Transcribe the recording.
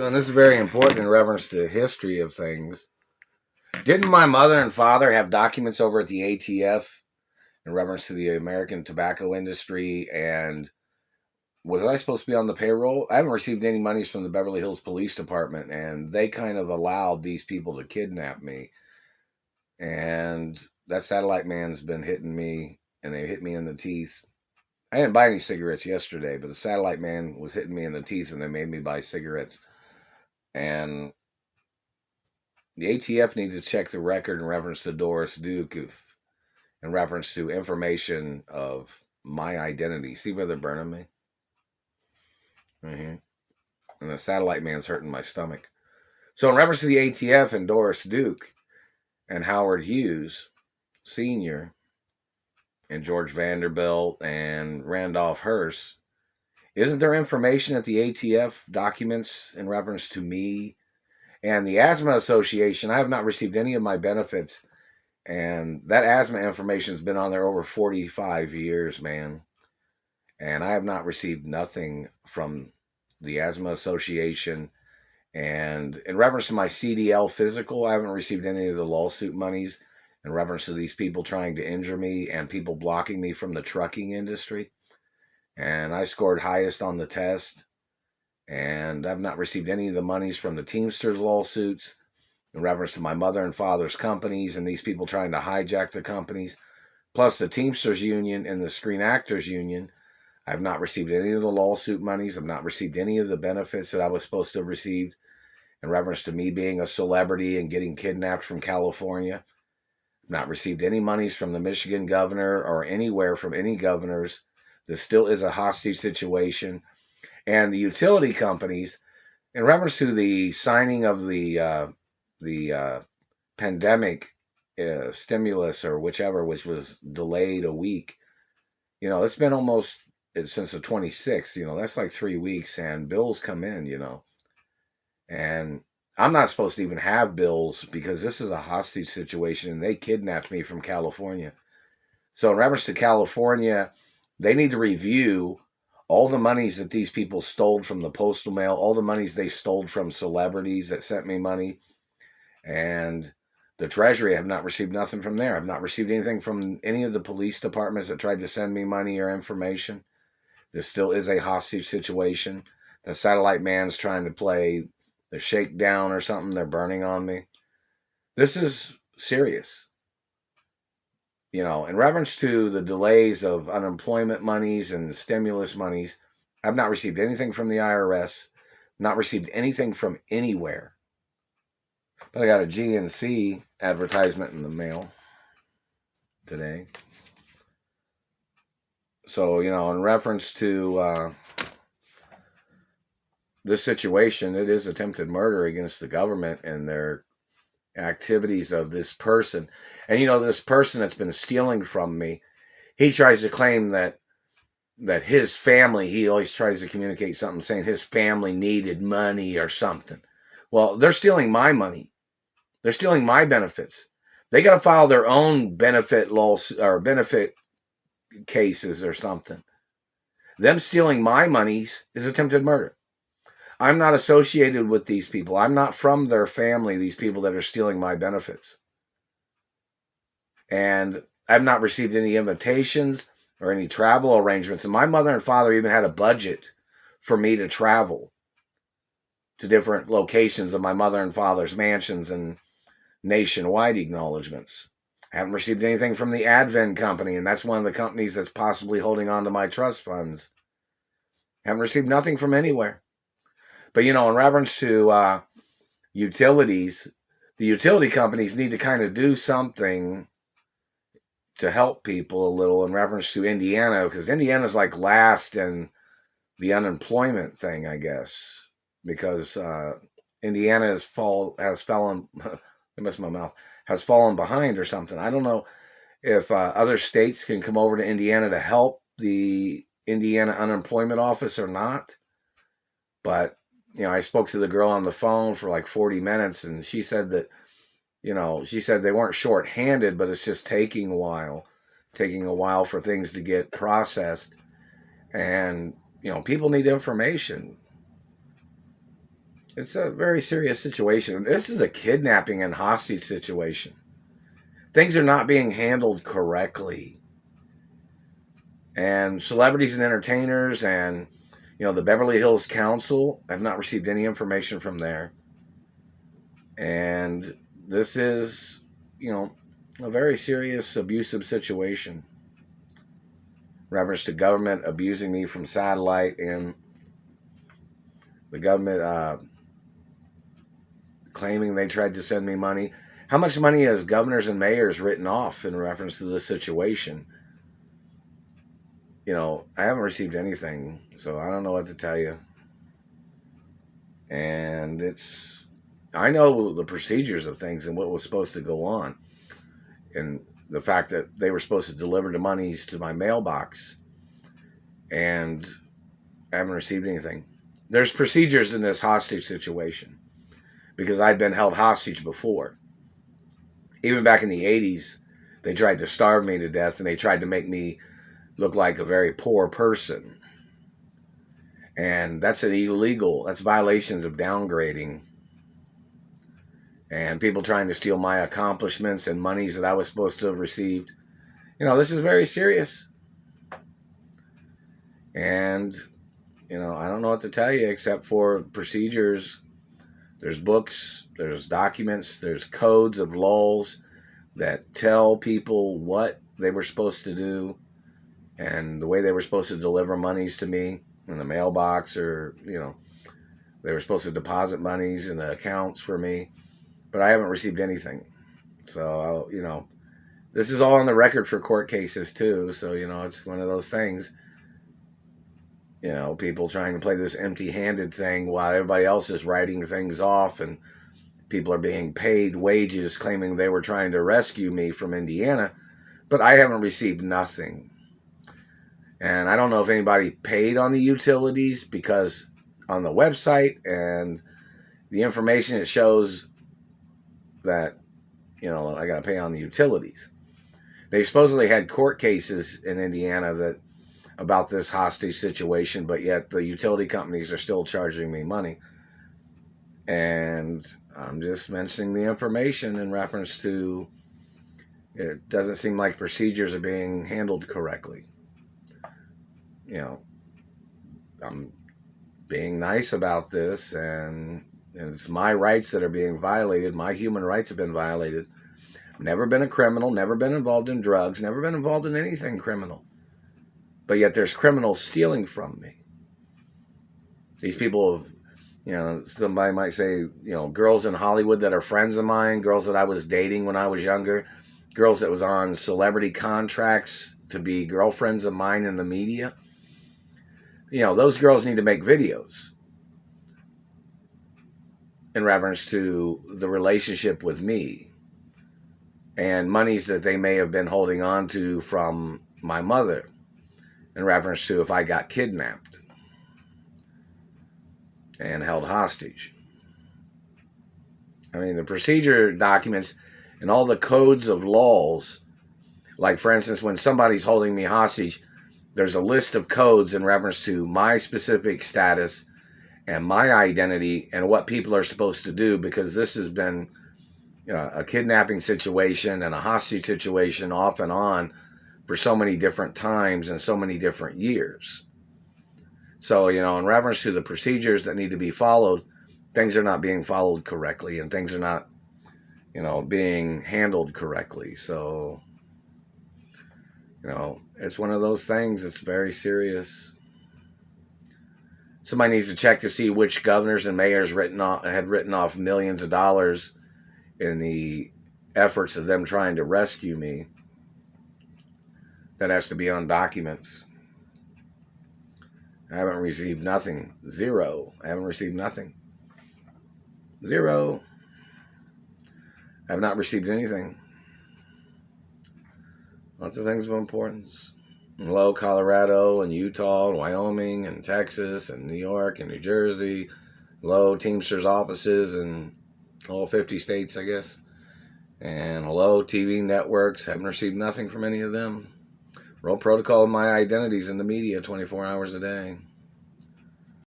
And this is very important in reference to history of things. Didn't my mother and father have documents over at the ATF in reference to the American tobacco industry? And was I supposed to be on the payroll? I haven't received any monies from the Beverly Hills Police Department, and they kind of allowed these people to kidnap me. And that satellite man's been hitting me, and they hit me in the teeth. I didn't buy any cigarettes yesterday, but the satellite man was hitting me in the teeth, and they made me buy cigarettes. And the ATF needs to check the record in reference to Doris Duke, in reference to information of my identity. See where they're burning me? Mm-hmm. And the satellite man's hurting my stomach. So in reference to the ATF and Doris Duke and Howard Hughes Sr. and George Vanderbilt and Randolph Hearst, isn't there information at the ATF documents in reference to me and the Asthma Association? I have not received any of my benefits, and that asthma information has been on there over 45 years, man. And I have not received nothing from the Asthma Association. And in reference to my CDL physical, I haven't received any of the lawsuit monies in reference to these people trying to injure me and people blocking me from the trucking industry. And I scored highest on the test. And I've not received any of the monies from the Teamsters lawsuits in reference to my mother and father's companies and these people trying to hijack the companies, plus the Teamsters Union and the Screen Actors Union. I've not received any of the lawsuit monies. I've not received any of the benefits that I was supposed to have received in reference to me being a celebrity and getting kidnapped from California. I've not received any monies from the Michigan governor or anywhere from any governors. This still is a hostage situation. And the utility companies, in reference to the signing of the pandemic stimulus or whichever, which was delayed a week, it's been almost since the 26th, that's like 3 weeks, and bills come in, and I'm not supposed to even have bills because this is a hostage situation and they kidnapped me from California. So in reference to California, they need to review all the monies that these people stole from the postal mail, all the monies they stole from celebrities that sent me money. And the Treasury, I have not received nothing from there. I've not received anything from any of the police departments that tried to send me money or information. This still is a hostage situation. The satellite man's trying to play the shakedown or something. They're burning on me. This is serious. In reference to the delays of unemployment monies and stimulus monies, I've not received anything from the IRS, not received anything from anywhere. But I got a GNC advertisement in the mail today. So, in reference to this situation, it is attempted murder against the government and their activities of this person. And this person that's been stealing from me, he tries to claim that his family, he always tries to communicate something saying his family needed money or something. Well, they're stealing my money. They're stealing my benefits. They got to file their own benefit laws or benefit cases or something. Them stealing my monies is attempted murder. I'm not associated with these people. I'm not from their family, these people that are stealing my benefits. And I've not received any invitations or any travel arrangements. And my mother and father even had a budget for me to travel to different locations of my mother and father's mansions and nationwide acknowledgments. I haven't received anything from the Advent Company, and that's one of the companies that's possibly holding on to my trust funds. I haven't received nothing from anywhere. But, in reference to utilities, the utility companies need to kind of do something to help people a little in reference to Indiana, because Indiana's like last in the unemployment thing, I guess, because Indiana has fallen behind or something. I don't know if other states can come over to Indiana to help the Indiana Unemployment Office or not. But, I spoke to the girl on the phone for like 40 minutes, and she said that, she said they weren't short-handed, but it's just taking a while for things to get processed. And, people need information. it's a very serious situation. This is a kidnapping and hostage situation. Things are not being handled correctly. And celebrities and entertainers and, the Beverly Hills Council have not received any information from there. And this is, a very serious abusive situation. Reference to government abusing me from satellite, and the government claiming they tried to send me money. How much money has governors and mayors written off in reference to this situation? I haven't received anything, so I don't know what to tell you. And I know the procedures of things and what was supposed to go on. And the fact that they were supposed to deliver the monies to my mailbox, and I haven't received anything. There's procedures in this hostage situation because I'd been held hostage before. Even back in the 80s, they tried to starve me to death, and they tried to make me look like a very poor person. And that's illegal. That's violations of downgrading. And people trying to steal my accomplishments and monies that I was supposed to have received. This is very serious. And, I don't know what to tell you except for procedures. There's books, there's documents, there's codes of laws that tell people what they were supposed to do and the way they were supposed to deliver monies to me in the mailbox, or, they were supposed to deposit monies in the accounts for me. But I haven't received anything. So, this is all on the record for court cases too. So, it's one of those things, people trying to play this empty-handed thing while everybody else is writing things off, and people are being paid wages claiming they were trying to rescue me from Indiana. But I haven't received nothing. And I don't know if anybody paid on the utilities, because on the website and the information, it shows that, I got to pay on the utilities. They supposedly had court cases in Indiana about this hostage situation, but yet the utility companies are still charging me money. And I'm just mentioning the information in reference to it doesn't seem like procedures are being handled correctly. I'm being nice about this, and it's my rights that are being violated. My human rights have been violated. Never been a criminal, never been involved in drugs, never been involved in anything criminal. But yet there's criminals stealing from me. These people have, somebody might say, girls in Hollywood that are friends of mine, girls that I was dating when I was younger, girls that was on celebrity contracts to be girlfriends of mine in the media. Those girls need to make videos in reference to the relationship with me and monies that they may have been holding on to from my mother in reference to if I got kidnapped and held hostage. I mean, the procedure documents and all the codes of laws, like, for instance, when somebody's holding me hostage, there's a list of codes in reference to my specific status and my identity and what people are supposed to do, because this has been a kidnapping situation and a hostage situation off and on for so many different times and so many different years. So, in reference to the procedures that need to be followed, things are not being followed correctly, and things are not, being handled correctly. So, it's one of those things. It's very serious. Somebody needs to check to see which governors and mayors had written off millions of dollars in the efforts of them trying to rescue me. That has to be on documents. I haven't received nothing. Zero. I haven't received nothing. Zero. I have not received anything. Lots of things of importance. Hello, Colorado and Utah and Wyoming and Texas and New York and New Jersey. Hello, Teamsters offices in all 50 states, I guess. And hello, TV networks. Haven't received nothing from any of them. Roll protocol of my identities in the media 24 hours a day.